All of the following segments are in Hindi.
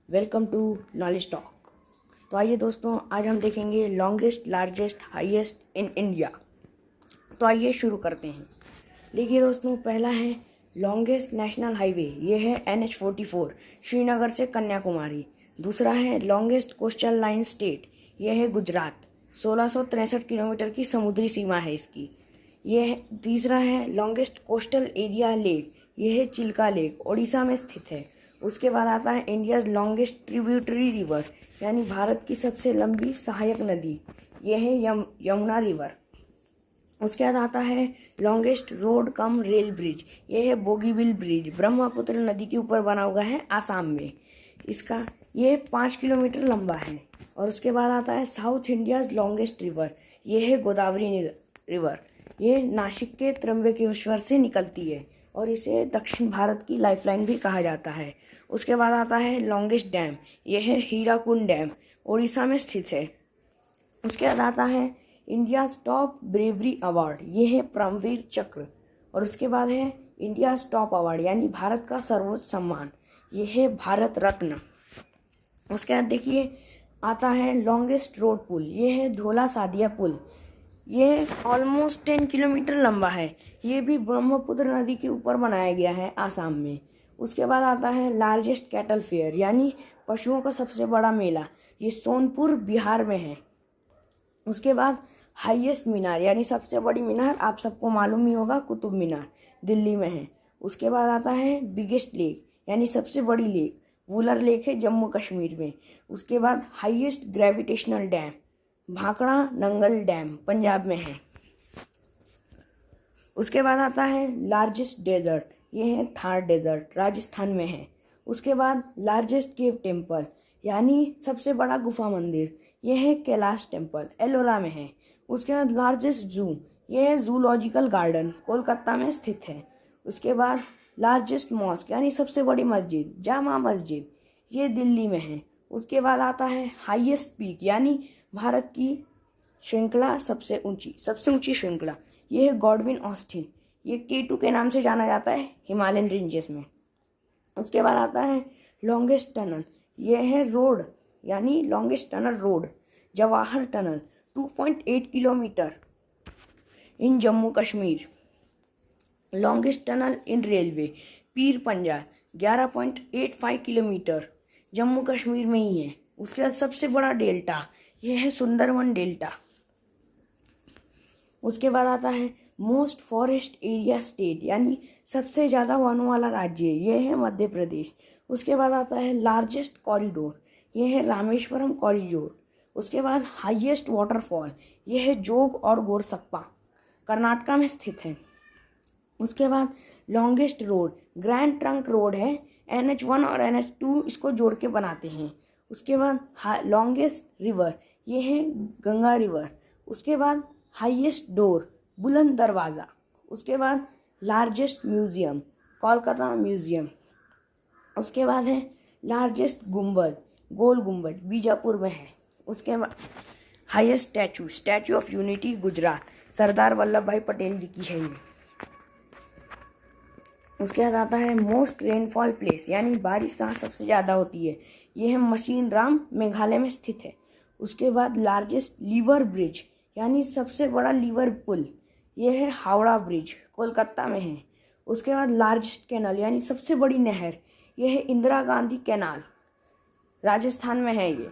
Welcome to knowledge talk. तो आइए दोस्तों, आज हम देखेंगे longest, largest, highest in India. तो आइए शुरू करते हैं। देखिए दोस्तों, पहला है लॉन्गेस्ट नेशनल हाईवे, ये है NH-44 श्रीनगर से कन्याकुमारी। दूसरा है लॉन्गेस्ट कोस्टल लाइन स्टेट, ये है गुजरात, 1663 किलोमीटर की समुद्री सीमा है इसकी। ये है तीसरा है लॉन्गेस्ट कोस्टल एरिया लेक, ये है चिल्का लेक, ओडिशा में स्थित है। उसके बाद आता है इंडियाज़ लॉन्गेस्ट ट्रिब्यूटरी रिवर, यानी भारत की सबसे लंबी सहायक नदी, ये है यमुना रिवर। उसके बाद आता है longest road cum rail bridge, ये है बोगीबिल ब्रिज, ब्रह्मपुत्र नदी के ऊपर बना हुआ है आसाम में। इसका ये 5 किलोमीटर लंबा है। और उसके बाद आता है साउथ इंडियाज़ लॉन्गेस्ट रिवर, ये है गोदावरी रिवर। ये नासिक के त्र्यंबकेश्वर से निकलती है और इसे दक्षिण भारत की लाइफलाइन भी कहा जाता है। उसके बाद आता है लॉन्गेस्ट डैम, यह है हीराकुंड डैम, ओडिशा में स्थित है। उसके बाद आता है इंडियाज़ टॉप ब्रेवरी अवार्ड, ये है परमवीर चक्र। और उसके बाद है इंडियाज़ टॉप अवार्ड, यानी भारत का सर्वोच्च सम्मान, ये है भारत रत्न। उसके बाद देखिए आता है लॉन्गेस्ट रोड पुल, ये है धोला सादिया पुल, ये ऑलमोस्ट 10 किलोमीटर लंबा है। ये भी ब्रह्मपुत्र नदी के ऊपर बनाया गया है आसाम में। उसके बाद आता है लार्जेस्ट कैटल फेयर, यानी पशुओं का सबसे बड़ा मेला, ये सोनपुर बिहार में है। उसके बाद हाईएस्ट मीनार, यानी सबसे बड़ी मीनार, आप सबको मालूम ही होगा, कुतुब मीनार, दिल्ली में है। उसके बाद आता है बिगेस्ट लेक, यानी सबसे बड़ी लेक, वुलर लेक है जम्मू कश्मीर में। उसके बाद highest gravitational dam, Bhakra Nangal dam, Punjab में है। उसके बाद आता है लार्जेस्ट डेजर्ट, ये है थार डेजर्ट, राजस्थान में है। उसके बाद लार्जेस्ट केव टेम्पल, यानी सबसे बड़ा गुफा मंदिर, ये है कैलाश टेम्पल, एलोरा में है। उसके बाद लार्जेस्ट जू, ये है जूलॉजिकल गार्डन, कोलकाता में स्थित है। उसके बाद लार्जेस्ट मॉस्क, यानी सबसे बड़ी मस्जिद, जामा मस्जिद, ये दिल्ली में है। उसके बाद आता है हाईएस्ट पीक, यानी भारत की श्रृंखला सबसे ऊंची श्रृंखला, ये है गॉडविन ऑस्टिन, ये K2 के नाम से जाना जाता है हिमालयन रेंजेस में। उसके बाद आता है लॉन्गेस्ट टनल, ये है रोड, यानी longest tunnel road, Jawahar tunnel, 2.8 kilometre इन जम्मू कश्मीर। लॉन्गेस्ट टनल इन रेलवे, पीर पंजाल, 11.85 किलोमीटर, जम्मू कश्मीर में ही है। उसके बाद सबसे बड़ा डेल्टा, यह है सुंदरवन डेल्टा। उसके बाद आता है मोस्ट फॉरेस्ट एरिया स्टेट, यानी सबसे ज़्यादा वनों वाला राज्य, यह है मध्य प्रदेश। उसके बाद आता है लार्जेस्ट कॉरिडोर, यह है रामेश्वरम कॉरिडोर। उसके बाद हाईएस्ट वाटरफॉल, यह है जोग और गोरसप्पा, कर्नाटका में स्थित है। उसके बाद longest road, grand trunk road है, NH1 और NH2 इसको जोड़ के बनाते हैं। उसके बाद लॉन्गेस्ट रिवर, ये है गंगा रिवर। उसके बाद हाईएस्ट डोर, बुलंद दरवाज़ा। उसके बाद लार्जेस्ट म्यूज़ियम, कोलकाता म्यूज़ियम। उसके बाद है लार्जेस्ट गुंबद, गोल गुंबद, बीजापुर में है। उसके बाद highest Statue of Unity, Gujarat, Sardar Vallabh Bhai Patel जी की है ये। उसके बाद आता है मोस्ट रेनफॉल प्लेस, यानी बारिश जहाँ सबसे ज़्यादा होती है, ये है मशीन राम, मेघालय में स्थित है। उसके बाद लार्जेस्ट लीवर ब्रिज, यानी सबसे बड़ा लीवर पुल, ये है हावड़ा ब्रिज, कोलकाता में है। उसके बाद लार्जेस्ट कैनल, यानी सबसे बड़ी नहर, ये है इंदिरा गांधी कैनाल, राजस्थान में है ये।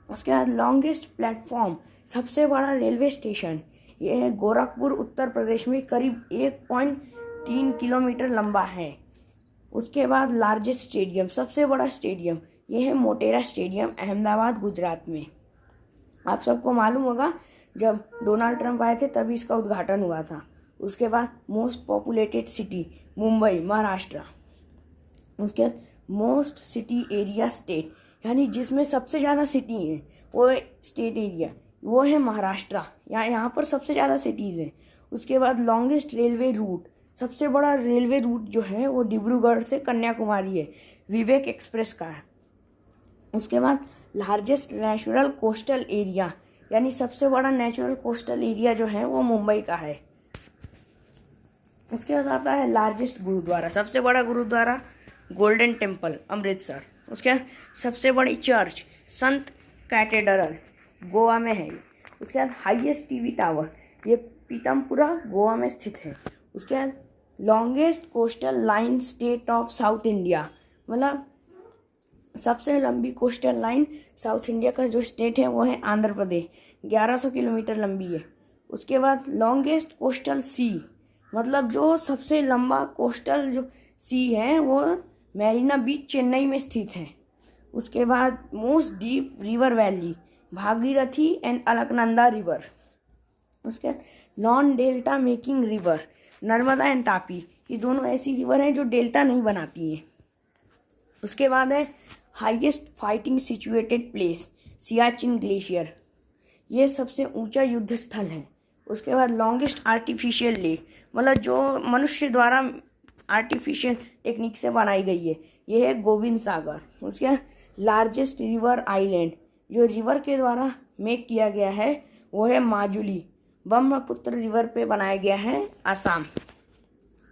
उसके बाद लॉन्गेस्ट प्लेटफॉर्म, सबसे बड़ा रेलवे स्टेशन, ये है गोरखपुर, उत्तर प्रदेश में, करीब 1.3 किलोमीटर लंबा है। उसके बाद लार्जेस्ट स्टेडियम, सबसे बड़ा स्टेडियम, ये है मोटेरा स्टेडियम, अहमदाबाद, गुजरात में। आप सबको मालूम होगा, जब डोनाल्ड ट्रंप आए थे तभी इसका उद्घाटन हुआ था। उसके बाद most populated city, Mumbai, Maharashtra. उसके बाद मोस्ट सिटी एरिया स्टेट, यानी जिसमें सबसे ज़्यादा सिटी हैं, वो स्टेट एरिया, वो है महाराष्ट्र, यहाँ पर सबसे ज़्यादा सिटीज़ हैं। उसके बाद लॉन्गेस्ट रेलवे रूट, सबसे बड़ा रेलवे रूट जो है वो डिब्रूगढ़ से कन्याकुमारी है, विवेक एक्सप्रेस का है। उसके बाद लार्जेस्ट नेचुरल कोस्टल एरिया, यानी सबसे बड़ा नेचुरल कोस्टल एरिया जो है वो मुंबई का है। उसके बाद आता है लार्जेस्ट गुरुद्वारा, सबसे बड़ा गुरुद्वारा गोल्डन टेम्पल, अमृतसर। उसके बाद सबसे बड़ी चर्च संत कैथेड्रल गोवा में है। उसके बाद हाईएस्ट टीवी टावर, ये पीतमपुरा गोवा में स्थित है। उसके बाद longest coastal line state of south India, मतलब सबसे लंबी कोस्टल लाइन साउथ इंडिया का जो स्टेट है वो है आंध्र प्रदेश, 1100 किलोमीटर लंबी है। उसके बाद लॉन्गेस्ट कोस्टल सी, मतलब जो सबसे लंबा कोस्टल जो सी है वो मैरीना बीच चेन्नई में स्थित है। उसके बाद most deep river valley, Bhagirathi and Alaknanda river. उसके बाद non delta making river, Narmada and Tapi, ये दोनों ऐसी रिवर हैं जो डेल्टा नहीं बनाती हैं। उसके बाद है highest fighting situated place, Siachen glacier, ये सबसे ऊंचा युद्ध स्थल है। उसके बाद लॉन्गेस्ट आर्टिफिशियल लेक, मतलब जो मनुष्य द्वारा आर्टिफिशियल टेक्निक से बनाई गई है, ये है गोविंद सागर। उसके बाद लार्जेस्ट रिवर आइलैंड, जो रिवर के द्वारा मेक किया गया है वो है माजुली, ब्रह्मपुत्र रिवर पे बनाया गया है असम,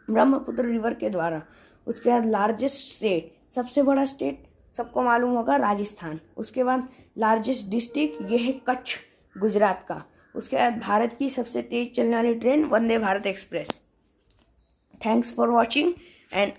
ब्रह्मपुत्र रिवर के द्वारा। उसके बाद लार्जेस्ट स्टेट, सबसे बड़ा स्टेट सबको मालूम होगा राजस्थान। उसके बाद लार्जेस्ट डिस्ट्रिक्ट, ये है कच्छ गुजरात का। उसके बाद भारत की सबसे तेज चलने वाली train Vande Bharat express. Thanks for watching and